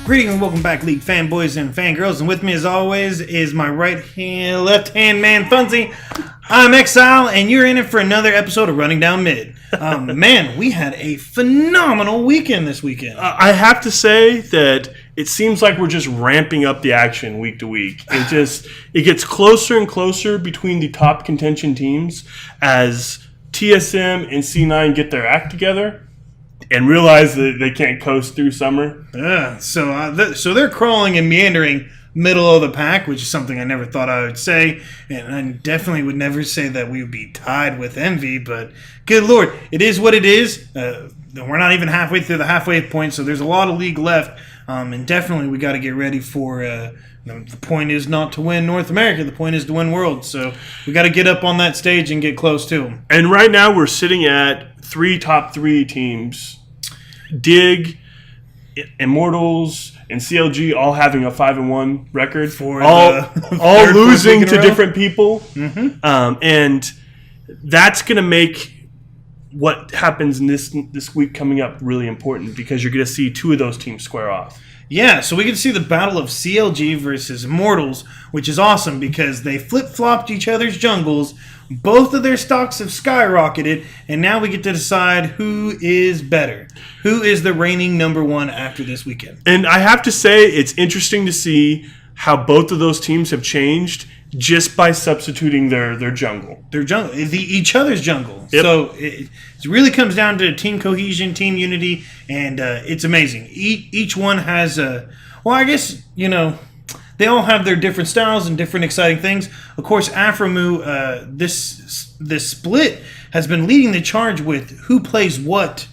Greetings and welcome back, League fanboys and fangirls. And with me, as always, is my left-hand man, Funzy. I'm Exile, and you're in it for another episode of Running Down Mid. Man, we had a phenomenal weekend this weekend. I have to say that it seems like we're just ramping up the action week to week. It gets closer and closer between the top contention teams as TSM and C9 get their act together and realize that they can't coast through summer. Yeah, so they're crawling and meandering middle of the pack, which is something I never thought I would say, and I definitely would never say that we would be tied with Envy, but good lord, it is what it is. We're not even halfway through the halfway point, so there's a lot of league left, and definitely we got to get ready for the point is not to win North America, the point is to win World, so we got to get up on that stage and get close to them. And right now we're sitting at top three teams. Dig, Immortals, and CLG all having a 5-1 record, for all losing to different people, Mm-hmm. and that's going to make what happens in this week coming up really important because you're going to see two of those teams square off. Yeah, so we can see the battle of CLG versus Immortals, which is awesome because they flip-flopped each other's jungles. Both of their stocks have skyrocketed, and now we get to decide who is better. Who is the reigning number one after this weekend? And I have to say, it's interesting to see how both of those teams have changed just by substituting their jungle. Their jungle, each other's jungle. Yep. So it really comes down to team cohesion, team unity, and it's amazing. Each one has I guess, they all have their different styles and different exciting things. Of course, Afromu, this split has been leading the charge with who plays what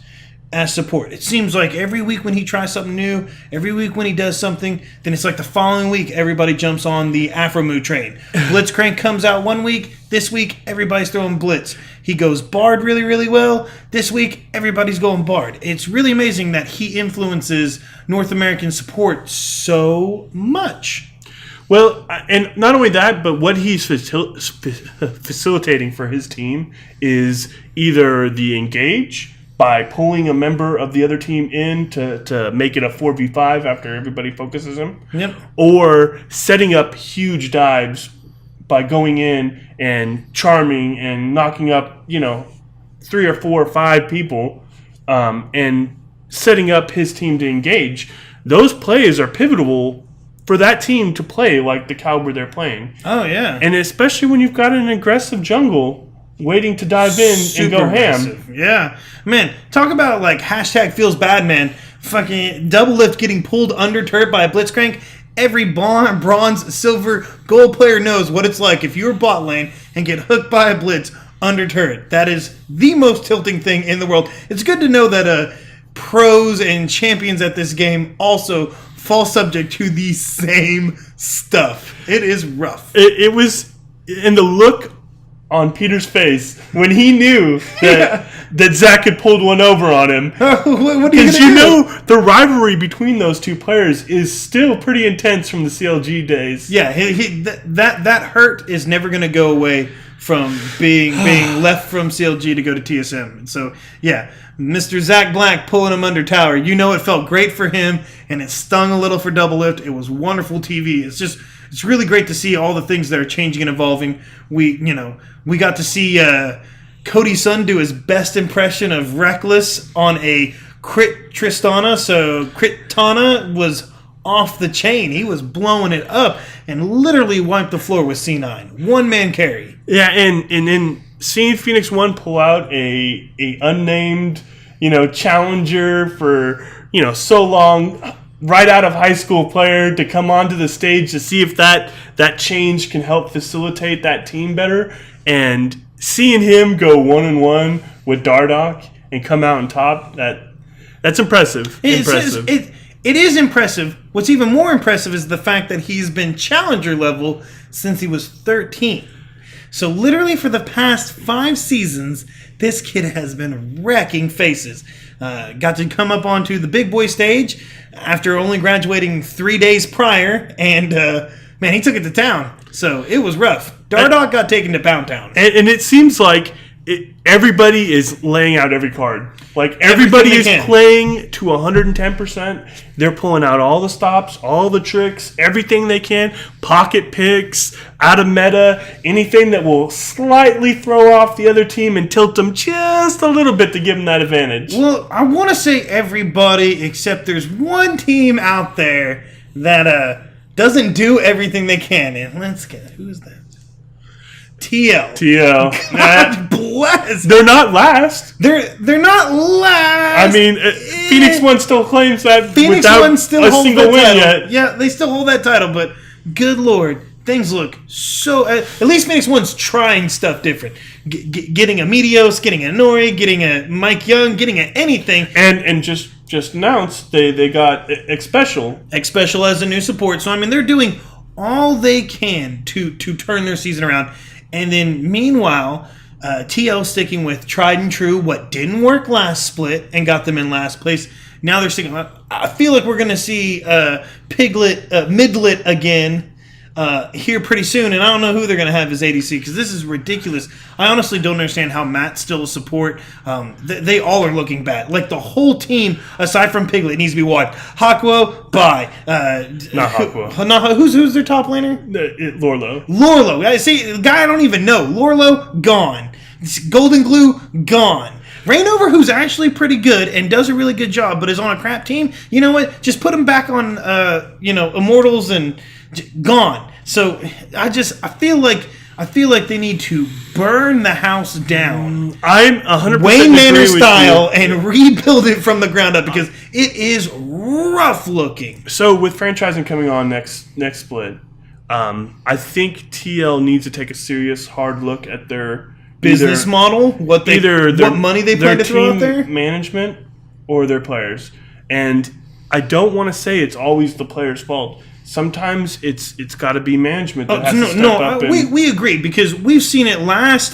as support. It seems like every week when he tries something new, every week when he does something, then it's like the following week everybody jumps on the Afromu train. Blitzcrank comes out one week, this week everybody's throwing Blitz. He goes Bard really, really well. This week everybody's going Bard. It's really amazing that he influences North American support so much. Well, and not only that, but what he's facilitating for his team is either the engage by pulling a member of the other team in to make it a 4v5 after everybody focuses him, yep, or setting up huge dives by going in and charming and knocking up 3 or 4 or 5 people and setting up his team to engage. Those plays are pivotal for that team to play like the caliber they're playing. Oh, yeah. And especially when you've got an aggressive jungle waiting to dive in and go aggressive. ham. Yeah. Man, talk about hashtag feels bad, man. Fucking doublelift getting pulled under turret by a Blitzcrank. Every bronze, silver, gold player knows what it's like if you're bot lane and get hooked by a Blitz under turret. That is the most tilting thing in the world. It's good to know that pros and champions at this game also fall subject to the same stuff. It is rough. It was in the look on Peter's face when he knew that Zach had pulled one over on him. What are you going to Because do? the rivalry between those two players is still pretty intense from the CLG days. Yeah, that hurt is never going to go away from being left from CLG to go to TSM. And so, yeah, Mr. Zach Black pulling him under tower. It felt great for him, and it stung a little for doublelift. It was wonderful TV. It's really great to see all the things that are changing and evolving. We got to see Cody Sun do his best impression of Reckless on a crit Tristana. So crit Tana was off the chain. He was blowing it up and literally wiped the floor with C9. One-man carry. Yeah, and then seeing Phoenix One pull out a unnamed, challenger for, so long, right out of high school player to come onto the stage to see if that change can help facilitate that team better, and seeing him go 1-1 with Dardoch and come out on top, that's impressive. It is impressive. What's even more impressive is the fact that he's been challenger level since he was 13. So literally for the past 5 seasons, this kid has been wrecking faces. Got to come up onto the big boy stage after only graduating 3 days prior, and he took it to town. So it was rough. Dardoch got taken to Pound Town. And it seems like everybody is laying out every card. Like, everybody is playing to 110%. They're pulling out all the stops, all the tricks, everything they can. Pocket picks, out of meta, anything that will slightly throw off the other team and tilt them just a little bit to give them that advantage. Well, I want to say everybody, except there's one team out there that doesn't do everything they can. And let's get, who's that? TL. God bless. They're not last. They're not last. I mean, Phoenix One still claims that Phoenix without One still a holds single that win title. yet. Yeah, they still hold that title, but good Lord, things look so... at least Phoenix One's trying stuff different. Getting a Meteos, getting a Nori, getting a Mike Young, getting a anything. And just announced they got X-Special. X-Special as a new support. So, I mean, they're doing all they can to turn their season around. And then, meanwhile, TL sticking with tried and true, what didn't work last split and got them in last place. Now they're sticking. I feel like we're going to see Midlet again here pretty soon. And I don't know who they're going to have as ADC because this is ridiculous. I honestly don't understand how Matt's still a support. They all are looking bad. Like, the whole team, aside from Piglet, needs to be wiped. Hakuo, bye. Not Hakuo. Who's their top laner? Lorlo. See, the guy I don't even know. Lorlo, gone. Golden Glue, gone. Rainover, who's actually pretty good and does a really good job, but is on a crap team. You know what? Just put him back on, Immortals and gone. So I feel like they need to burn the house down. I'm 100% Wayne Manor style and rebuild it from the ground up because it is rough looking. So with franchising coming on next split, I think TL needs to take a serious hard look at their business model, what money they plan to throw out there, management, or their players. And I don't want to say it's always the player's fault. Sometimes it's got to be management that has to step up. We agree because we've seen it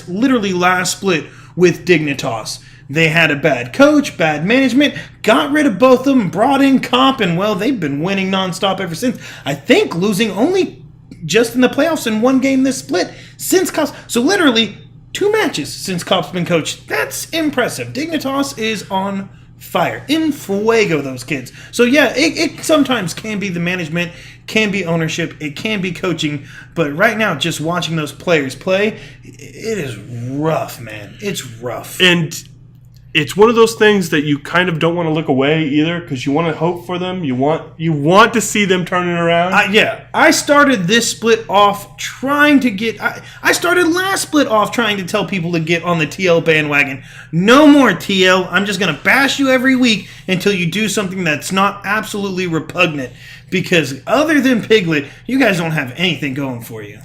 literally last split with Dignitas. They had a bad coach, bad management, got rid of both of them, brought in Comp, and well, they've been winning nonstop ever since. I think losing only just in the playoffs in one game this split since Comp. So literally 2 matches since Comp's been coached. That's impressive. Dignitas is on fire. In fuego, those kids. So yeah, it sometimes can be the management, can be ownership, it can be coaching, but right now, just watching those players play, it is rough, man. It's rough. And it's one of those things that you kind of don't want to look away either because you want to hope for them. You want to see them turning around. I started this split off trying to get... I started last split off trying to tell people to get on the TL bandwagon. No more TL. I'm just going to bash you every week until you do something that's not absolutely repugnant. Because other than Piglet, you guys don't have anything going for you.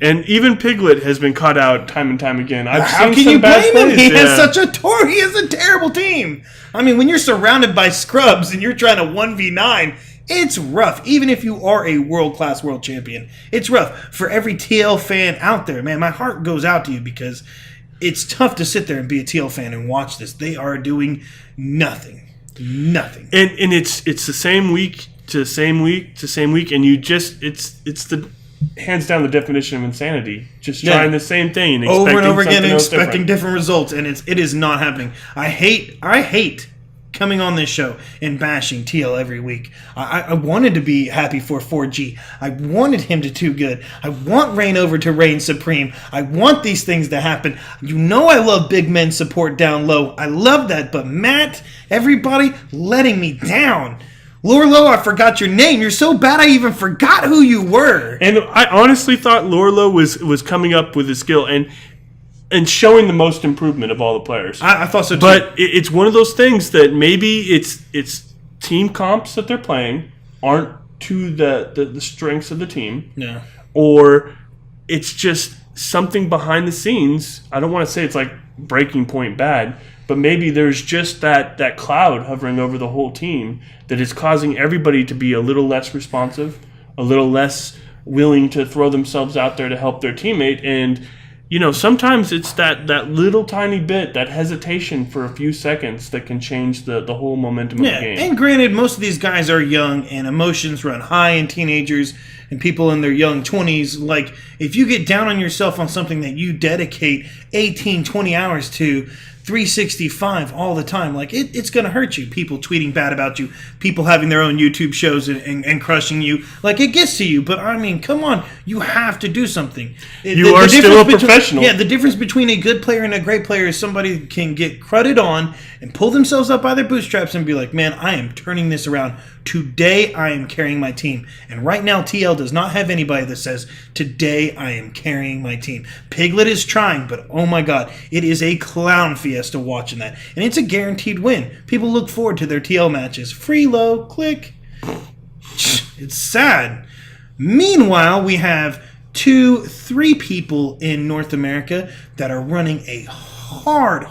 And even Piglet has been caught out time and time again. How can you blame him? He has he has a terrible team. I mean, when you're surrounded by scrubs and you're trying to 1v9, it's rough. Even if you are a world-class world champion, it's rough. For every TL fan out there, man, my heart goes out to you because it's tough to sit there and be a TL fan and watch this. They are doing nothing. Nothing. And it's the same week to same week to same week, and it's the hands down the definition of insanity. Just trying the same thing and over and over again, expecting different results, and it is not happening. I hate coming on this show and bashing TL every week. I wanted to be happy for 4G. I wanted him to do good. I want Rainover to reign supreme. I want these things to happen. You know I love big men support down low. I love that, but Matt, everybody letting me down. Lorlo, I forgot your name. You're so bad I even forgot who you were. And I honestly thought Lorlo was coming up with his skill and showing the most improvement of all the players. I thought so too. But it's one of those things that maybe it's team comps that they're playing aren't to the strengths of the team. Yeah. Or it's just something behind the scenes. I don't want to say it's like breaking point bad, but maybe there's just that cloud hovering over the whole team that is causing everybody to be a little less responsive, a little less willing to throw themselves out there to help their teammate. And sometimes it's that little tiny bit, that hesitation for a few seconds that can change the whole momentum of the game. And granted, most of these guys are young and emotions run high in teenagers and people in their young 20s. Like, if you get down on yourself on something that you dedicate 18, 20 hours to, 365 all the time, like it's going to hurt you. People tweeting bad about you, people having their own YouTube shows and crushing you. Like, it gets to you, but I mean, come on, you have to do something. You are still a professional. Yeah, the difference between a good player and a great player is somebody can get crudted on and pull themselves up by their bootstraps and be like, man, I am turning this around. Today, I am carrying my team. And right now, TL does not have anybody that says, today, I am carrying my team. Piglet is trying, but oh my God, it is a clown fiesta watching that. And it's a guaranteed win. People look forward to their TL matches. Free low, click. It's sad. Meanwhile, we have 2-3 people in North America that are running a hard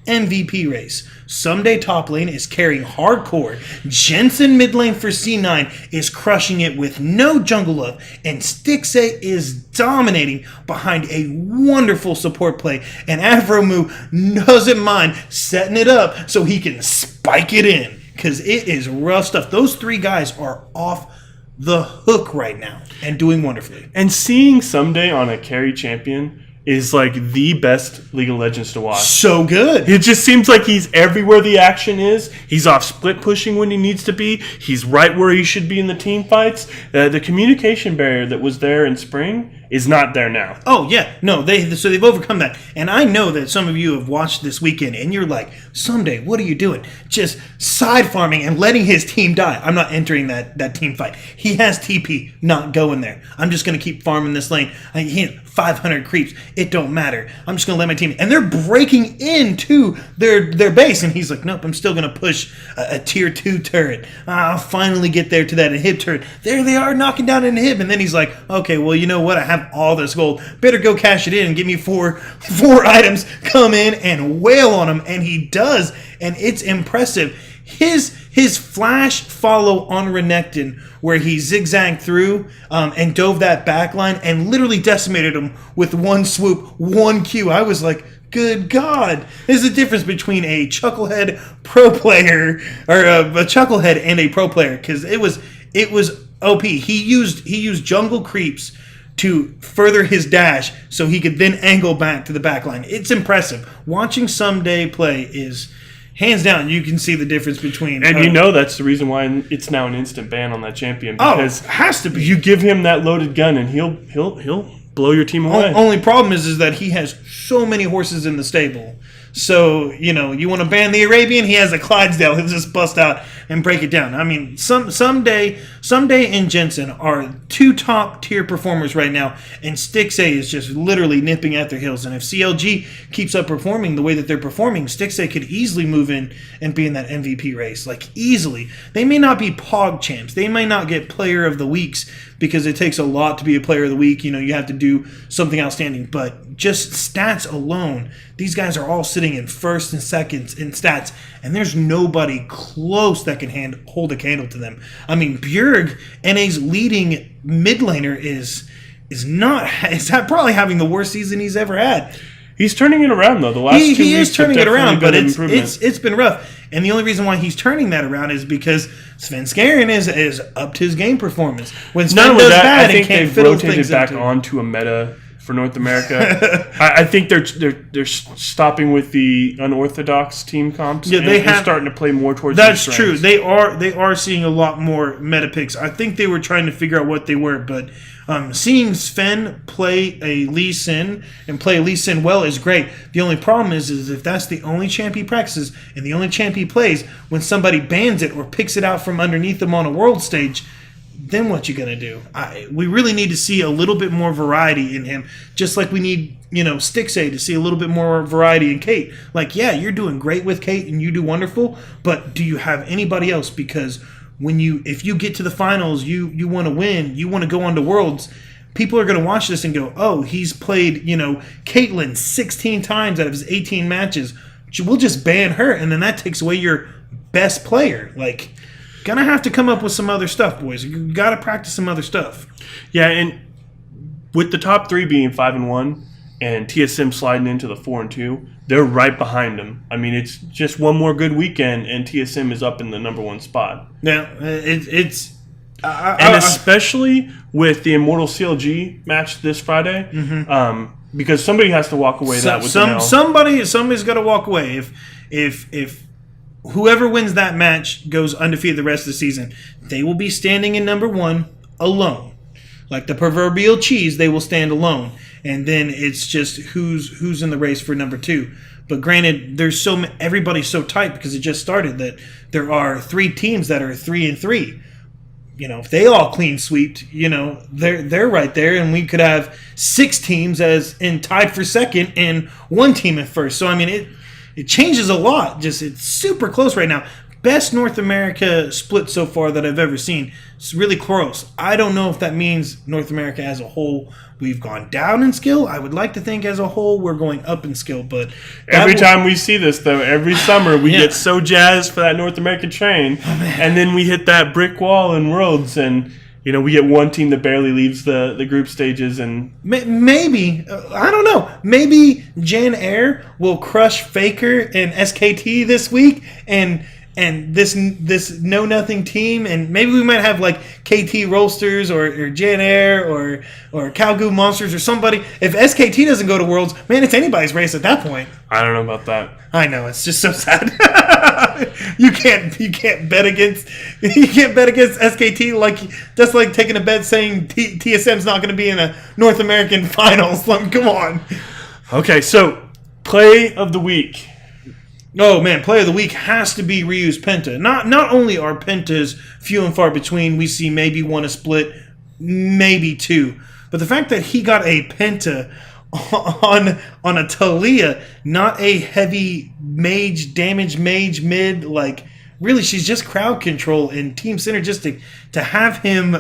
MVP race. Someday top lane is carrying hardcore. Jensen mid lane for C9 is crushing it with no jungle love. And Stixay is dominating behind a wonderful support play. And Avromu doesn't mind setting it up so he can spike it in. Because it is rough stuff. Those 3 guys are off the hook right now and doing wonderfully. And seeing Someday on a carry champion is like the best League of Legends to watch. So good. It just seems like he's everywhere the action is. He's off split pushing when he needs to be. He's right where he should be in the team fights. The communication barrier that was there in spring is not there now. Oh, yeah. No, they've overcome that. And I know that some of you have watched this weekend and you're like, Someday, what are you doing? Just side farming and letting his team die. I'm not entering that team fight. He has TP, not going there. I'm just going to keep farming this lane. He had 500 creeps. It don't matter. I'm just going to let my team... And they're breaking into their base. And he's like, nope, I'm still going to push a tier 2 turret. I'll finally get there to that inhib turret. There they are, knocking down an inhib. And then he's like, okay, well, you know what? I have all this gold. Better go cash it in and give me four items. Come in and wail on him. And he does. And it's impressive. His flash follow on Renekton, where he zigzagged through and dove that back line and literally decimated him with one swoop, one Q. I was like, good God. There's a difference between a chucklehead pro player, or a chucklehead and a pro player, because it was OP. He used jungle creeps to further his dash so he could then angle back to the back line. It's impressive. Watching Someday play is... hands down, you can see the difference between... And that's the reason why it's now an instant ban on that champion. Because it has to be. You give him that loaded gun and he'll blow your team away. Only problem is that he has so many horses in the stable. So, you want to ban the Arabian, he has a Clydesdale. He'll just bust out and break it down. I mean, Someday and Jensen are 2 top-tier performers right now, and Stixay is just literally nipping at their heels. And if CLG keeps up performing the way that they're performing, Stixay could easily move in and be in that MVP race. Like, easily. They may not be POG champs. They may not get Player of the Weeks, because it takes a lot to be a Player of the Week. You have to do something outstanding. But just stats alone, these guys are all sitting in first and seconds in stats, and there's nobody close that can hold a candle to them. I mean, Bjerg, NA's leading mid laner, is probably having the worst season he's ever had. He's turning it around, though. The last 2 weeks he is turning it around, but it's been rough. And the only reason why he's turning that around is because Sven Skaren is upped his game performance. When Sven does bad, I think they've rotated back onto a meta for North America. I think they're stopping with the unorthodox team comps. Yeah, they're starting to play more towards. That's true. They are seeing a lot more meta picks. I think they were trying to figure out what they were, but seeing Sven play a Lee Sin and play Lee Sin well is great. The only problem is if that's the only champ he practices and the only champ he plays, when somebody bans it or picks it out from underneath them on a world stage, then what you gonna do? We really need to see a little bit more variety in him, just like we need, Stixay to see a little bit more variety in Kate. Like, yeah, you're doing great with Kate and you do wonderful, but do you have anybody else? Because if you get to the finals, you want to win, you want to go on to Worlds, people are going to watch this and go, oh, he's played, Caitlyn 16 times out of his 18 matches. We'll just ban her, and then that takes away your best player. Like, gonna have to come up with some other stuff, boys. You got to practice some other stuff. Yeah, and with the top 3 being 5-1, and TSM sliding into the 4-2. They're right behind them. I mean, it's just one more good weekend, and TSM is up in the number 1 spot. Now, especially with the Immortal CLG match this Friday, because somebody has to walk away that with an L. Somebody's got to walk away. If whoever wins that match goes undefeated the rest of the season, they will be standing in number 1 alone. Like the proverbial cheese, they will stand alone. And then it's just who's in the race for number 2. But granted, everybody's so tight because it just started that there are 3 teams that are 3-3. If they all clean sweeped, they're right there, and we could have 6 teams as in tied for second and 1 team at first. So I mean, it changes a lot. It's super close right now. Best North America split so far that I've ever seen. It's really close. I don't know if that means North America as a whole we've gone down in skill. I would like to think as a whole we're going up in skill, but every time we see this, though, every summer we get so jazzed for that North American train, and then we hit that brick wall in Worlds, and we get one team that barely leaves the group stages, and maybe I don't know. Maybe Jan Air will crush Faker and SKT this week, and this know nothing team, and maybe we might have like KT Rollsters or Jan Air or Calgoo Monsters or somebody. If SKT doesn't go to Worlds, man, it's anybody's race at that point. I don't know about that. I know, it's just so sad. you can't bet against SKT that's like taking a bet saying TSM's not going to be in a North American finals. Like, come on. Okay, so play of the week. Oh man, play of the week has to be Ryu's Penta. Not only are Pentas few and far between, we see maybe 1 a split, maybe 2, but the fact that he got a Penta on a Talia, not a heavy mage, damage mage mid, like really she's just crowd control and team synergistic. To have him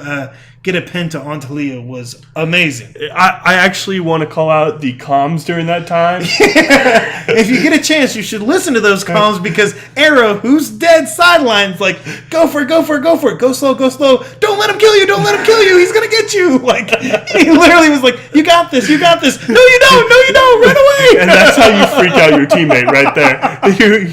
get a Penta on Talia was amazing. I actually want to call out the comms during that time. If you get a chance, you should listen to those comms, because Arrow, who's dead sidelines, like, go for it, go slow, don't let him kill you, he's gonna get you. Like, he literally was like, you got this, no you don't, run away. And that's how you freak out your teammate right there.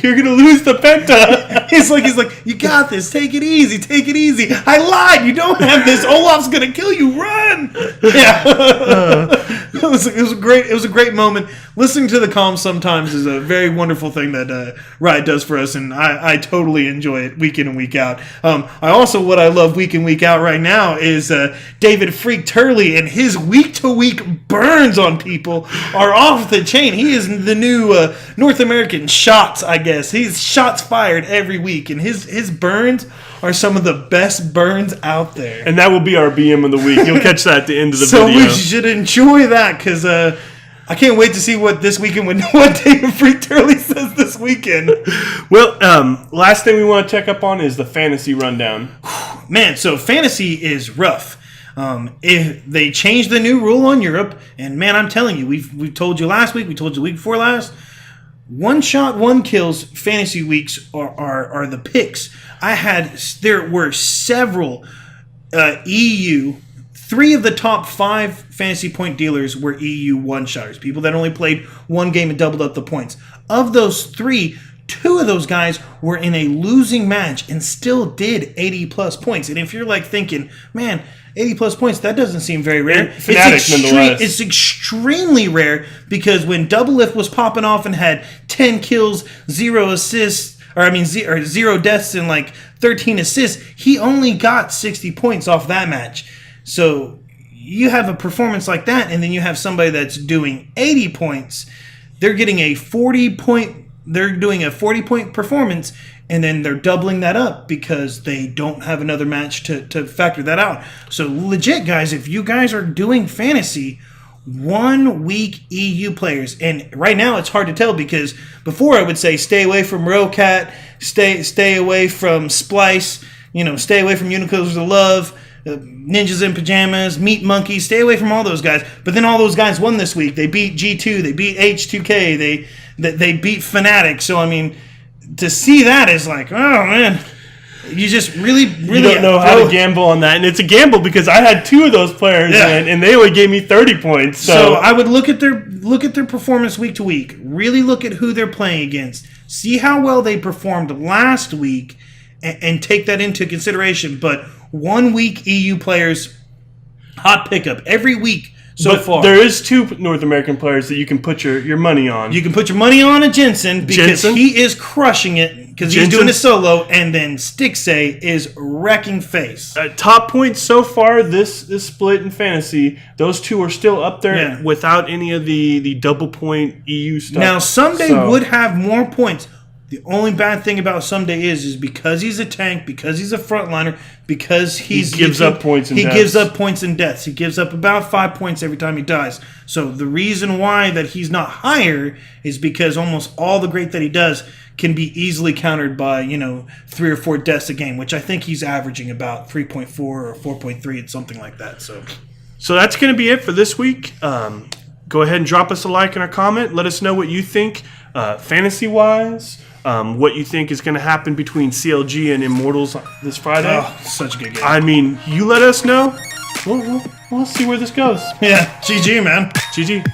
You're gonna lose the Penta. He's like, you got this, take it easy. I lied, you don't have this, Olaf's gonna kill you, run. Yeah. It was a great moment. Listening to the comms sometimes is a very wonderful thing that Riot does for us, and I totally enjoy it week in and week out. What I love week in, week out right now is David Phreak Turley, and his week-to-week burns on people are off the chain. He is the new North American Shots, I guess. He's shots fired every week, and his burns are some of the best burns out there. And that will be our BM of the week. You'll catch that at the end of the video. So we should enjoy that, because I can't wait to see what David Phreak Turley says this weekend. Well, last thing we want to check up on is the fantasy rundown. Man, so fantasy is rough. If they changed the new rule on Europe, and man, I'm telling you, we told you last week, we told you the week before last, 1 shot, 1 kills fantasy weeks are the picks. There were several EU. 3 of the top 5 fantasy point dealers were EU one-shotters, people that only played 1 game and doubled up the points. Of those 3, 2 of those guys were in a losing match and still did 80-plus points. And if you're like thinking, man, 80-plus points, that doesn't seem very rare. It's extremely rare, because when doublelift was popping off and had 10 kills, 0 assists, or 0 deaths and like 13 assists, he only got 60 points off that match. So you have a performance like that, and then you have somebody that's doing 80 points. They're getting a 40-point. They're doing a 40-point performance, and then they're doubling that up because they don't have another match to factor that out. So legit, guys, if you guys are doing fantasy, 1 week EU players, and right now it's hard to tell, because before I would say stay away from Rocat, stay away from Splice, stay away from Unicorns of Love, Ninjas in Pajamas, Meat Monkeys, stay away from all those guys. But then all those guys won this week. They beat G2, they beat H2K, they beat Fnatic. So I mean, to see that is like, oh man. You just really you don't know how to gamble on that, and it's a gamble because I had 2 of those players in, and they only gave me 30 points. So I would look at their performance week to week. Really look at who they're playing against. See how well they performed last week, and take that into consideration. But 1 week EU players, hot pickup every week. So far, there is 2 North American players that you can put your money on. You can put your money on a Jensen because he is crushing it because he's doing it solo, and then Stixay is wrecking face. Top points so far this split in fantasy. Those 2 are still up there without any of the double point EU stuff. Now Someday would have more points. The only bad thing about Someday is because he's a tank, because he's a frontliner, because he gives up points and deaths. He gives up points and deaths. He gives up about 5 points every time he dies. So the reason why that he's not higher is because almost all the great that he does can be easily countered by 3 or 4 deaths a game, which I think he's averaging about 3.4 or 4.3 and something like that. So that's going to be it for this week. Go ahead and drop us a like and a comment. Let us know what you think fantasy wise. What you think is going to happen between CLG and Immortals this Friday. Oh, such a good game. I mean, you let us know. We'll see where this goes. Yeah, GG, man. GG.